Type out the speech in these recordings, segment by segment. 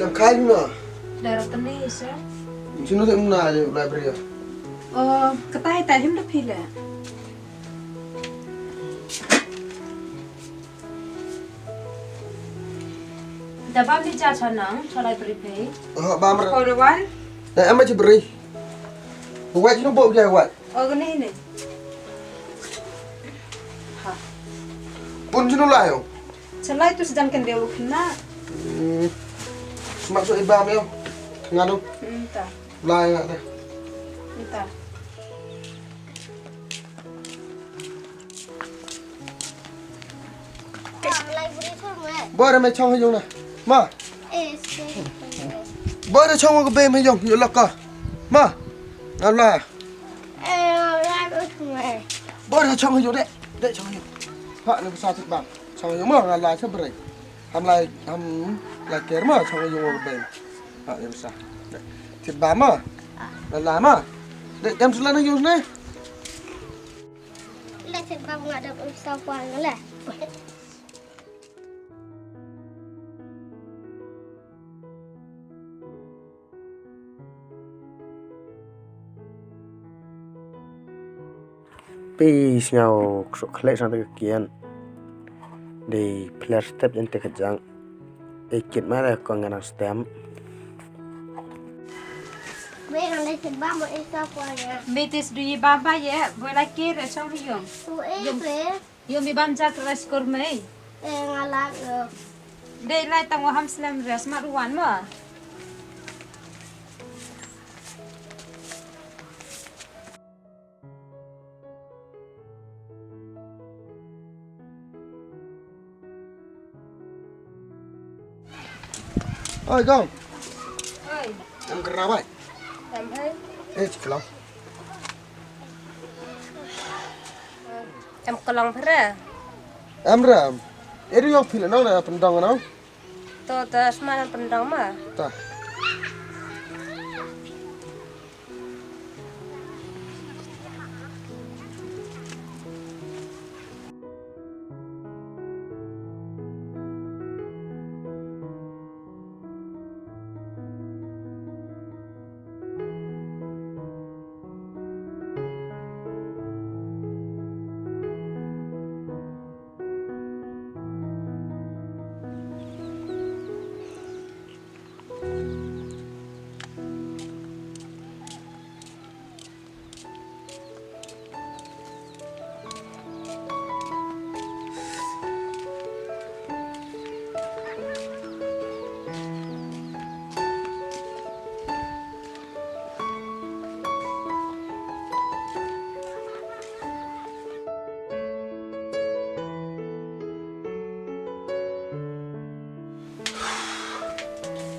Yang kain na. Darah tenis ya. Sino tayo muna aja library ya? Oh, ketahit tayo him pila. Dabam di janang, library pay. Oh, bamar. Oh, dewan. Nah, em aja beri. Buat sino bawa dia buat. Oh, gini. Ha. Pun sino lah yo. Celai tu sedang kendel kena. Masuk ibam yo. Nganu. Entah. Lai nggak teh. Entah. Bữa mày trong hay dùng này, mà. Bữa đây trong cái bê mày dùng, nhiều lắc à, mà. Ăn là. Bữa đây trong hay dùng đấy, đấy trong hay dùng. Họ nó sao thịt bằm, trong hay dùng mà ăn là chấp bể, làm lại kén mà trong hay dùng cái bê, họ nó sao, thịt bằm mà, làm mà, đấy em sẽ làm hay dùng này. Lại thịt bằm nggak ada usaha kuahnya lah. Pi nhau số khlex sang tới kian để player step yang tekak jang ikut mana kau nganang stem Bayang lại thịt bằm một usaha kuahnya. Betis dui baba ya, boleh kira trong yung. Yung mi bam jat rice kormai. Ngalah. Dei lai tang waham slam res maruan ma. ơi con Oi, em cái vậy em ơi. ê chị long Em kolong pera. em ram ê đi học phi là nó là phần đồng nó To ta semalam pendang ma. ta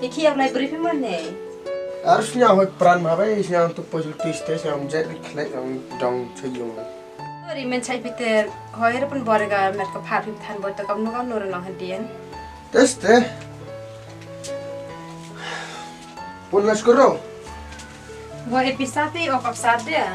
Iki yang library fi mana? harusnya hoi peran apa yang untuk positif tes yang menjadi klek yang dong ceyong Ori men chai biter hoyer pun borga mer ka phar him than boy ta kam no kam nor nang hadian. tes teh pun las koro Wo episati o kap sadya.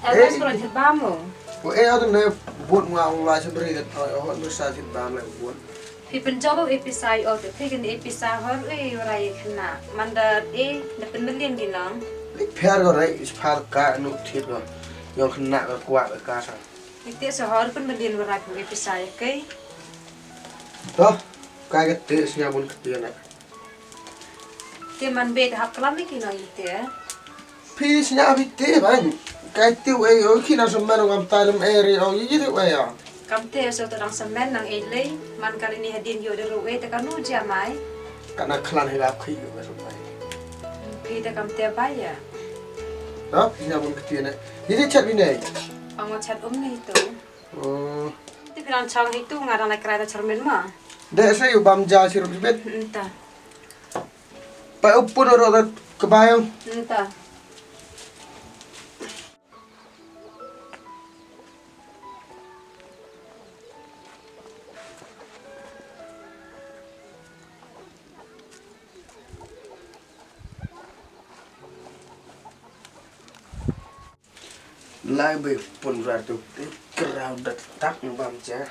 Elas kro thit bamo. bu ada nih buat ngawang lah seberi kan oh bersatu bam lah buat Fi penjolo episai o te kan episai hor rai khna manda na penmelian ginang. pair kau rai is pair ka nuk thit kau yang kena kau kuat kau sang Ikte so hor penmelian rai ku episai kai. toh kaget tes yang pun ketian nak Te man be hap kalam iki no ite. Pis nya bitte bang cái tiêu ấy ở khi nào xem mà ngắm tay làm eri ở gì thế vậy à Kam te so terang semen nang ele man kali ni hadin yo de ruwe te kanu jamai. karena klan hilap khi rồi mà vậy Pi te kam te baya. đó nhà mình cái tiền này ini chat ini Ang chat ni tu. Ti piran chang itu ngarang na krada cermin ma. để saya ubam ja sih ribet Entah. pak upun orang kebayang Entah. lai bị pun ra tu cái kerau đặt tắc ubam ja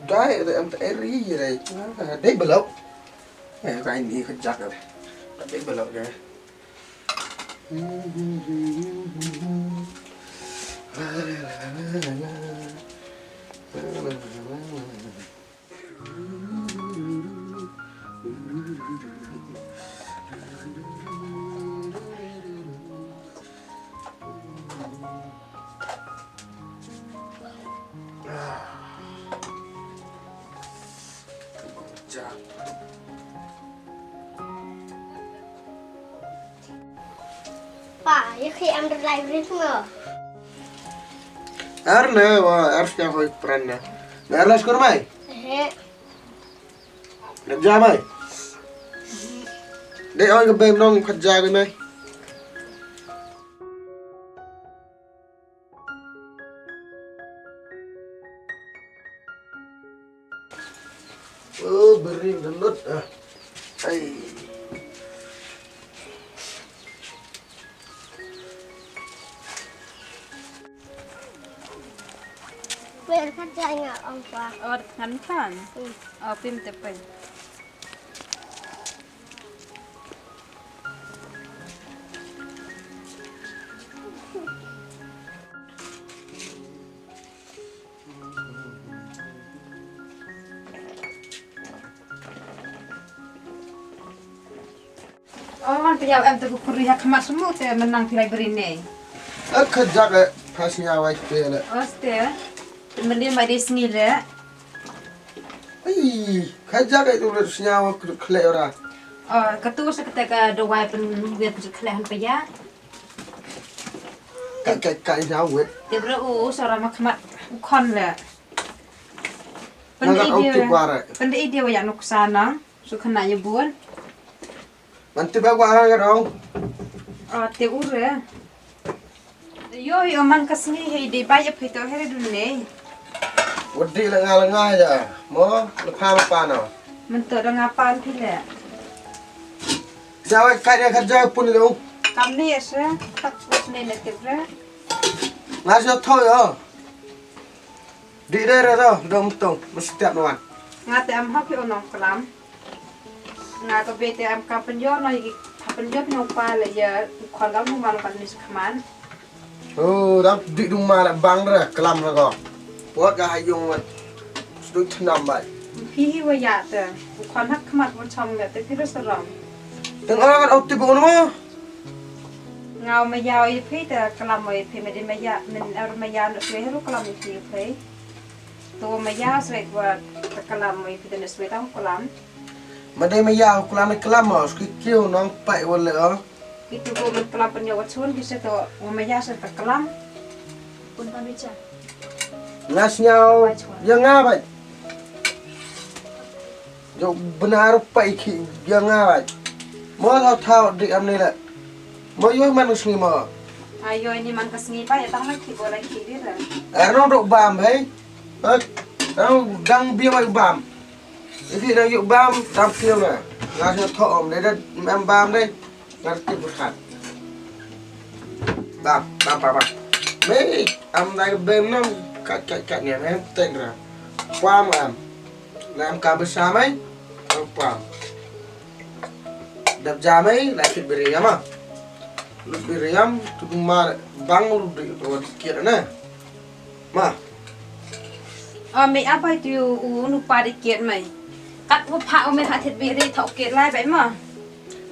Cái em thấy gì này đấy bờ lậu cái anh đi khăn giặc rồi đấy bờ lậu kìa Pak, ya khi em được lại với ngờ. Arne, yang hoy prenna. Erlas kur mai. Làm ra mày. Để oi cái bêm nong khát ra cái mày. Beri gelut ah. Ai. Về khát chạy ngờ ông qua. Ngắn phản. Phim tập bình. Bây giờ em tự curi hak mat semua te menang pilih berine. Khát ra cái pasnya awak tu le. Oste. Kemudian mai desngile. Ai, khát ra cái tu le senyawa kle ora. Ketua seketika dawai pen wiat kelehan paya. Cái nhau wet. Tebro seorang makmat ukon le. Pende ide wayak nuk sana. Sukana nyebun. Nanti bawa cái đâu? Te ure. Yo man kasni he de bayap hito here dunne. Wadi lenga aja. Mo lepas apa no? Mentok ngapan pile. Jawab kaya kerja pun itu. Kamni ese tak pusne ne tebre. Ngasih tahu ya. Di daerah tu, dom tong, mesti tiap nuan. Ngate am hak yo nong kelam. Nga ko bete am kapenyo no iki kapenyo nyong pale ya kon gal mu malu kan nis kaman. Dah di rumah nak bang dah, kelam dah kau. Buat kah iung mat, sedut tenam baik. Pihi wa ya te kon hak kamat mo chom le te piro saram. Tengok kan auto pun mana? Ngau ma yaw i phi te kelam mo i phi me de ma ya min ar ma ya no swe helu kelam i phi. To ma ya swe wa te kelam mo i phi te ne swe tang kelam. Madai maya kelam ni kelam mas, kikau nong pai wala ah. Itu ko men kelam penyo wa chun bisa to ma ya se te kelam. Pun pa mi cha. Ngasnyau yang apa? Jo benar pai ki yang apa? Mau tahu di am ni lah. Mau yo man usni mau. Ayo ini man kesngi pa ya tang lagi boleh kiri dah. Erno dok bam hei. Dang biar mai bam. Jadi dah yuk bam tampil na. Ngasnya thom deh dah em bam deh. Ngerti berkat. Bam. Mei am dah bem nam kat ni em ten ra. Pam am. Làm cả bersama ấy. Pam. Đập jam ấy lại fit beriam ah. Lu beriam tu ma bang lu di kira na. Ma. Mày apa itu nupa dikit mày. Cắt vô phao mày hạt thịt bị đi thọ kiệt lại vậy mà.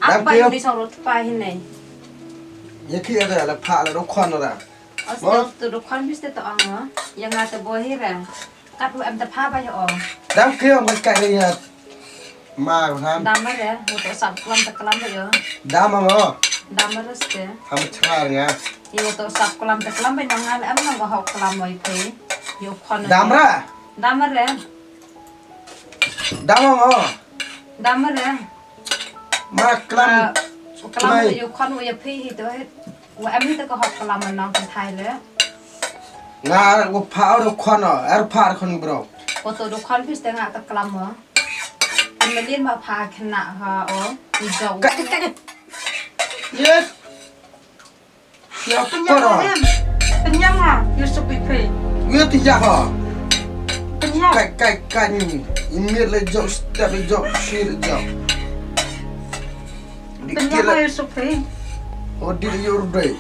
Apa itu di sau pa hin này. Yang kia dah lah pak lah dokon lah. Asal tu dokon bisa tu ang yang ngata bohi rang. Cắt vô em tập pa bay ong. Đám kia ông cái này mà của tham. Đam mà đấy, một tổ sập kelam tak kelam vậy. Đám mà ngó. Đam mà rất Tham chả nghe. Iyo tổ sập kelam tak kelam bên nang em nang học kelam moi pe. Yo kon. Đám ra. Đam mà đấy. Đám mà ngó. Đam mà đấy. มาคลัม กลัมอยู่คอนวยพี่ตัวว่าไม่ต้องก็หอบกลัมมันน้องคนไทยเลย งาว่าพาวดูควันอ่ะแอร์พาร์คนบรอ พอตัวดูคอนพี่แต่งตะกลัมเหรออันมาเรียนมาพาขนาดฮะอ๋อดีจัง เย็ดเดี๋ยว เป็น ก็ ยัง รอ ไงเป็นยังไงยูสุปีพี่ เวียที่ยากอ่ะ เป็นยัง ไก่นี่อินเมียเลยจ๊อกสเต็ปเลยจ๊อกชีเลยจ๊อก เป็นยังไงยูสุปี โอ้ดีเลยยูรูเบย์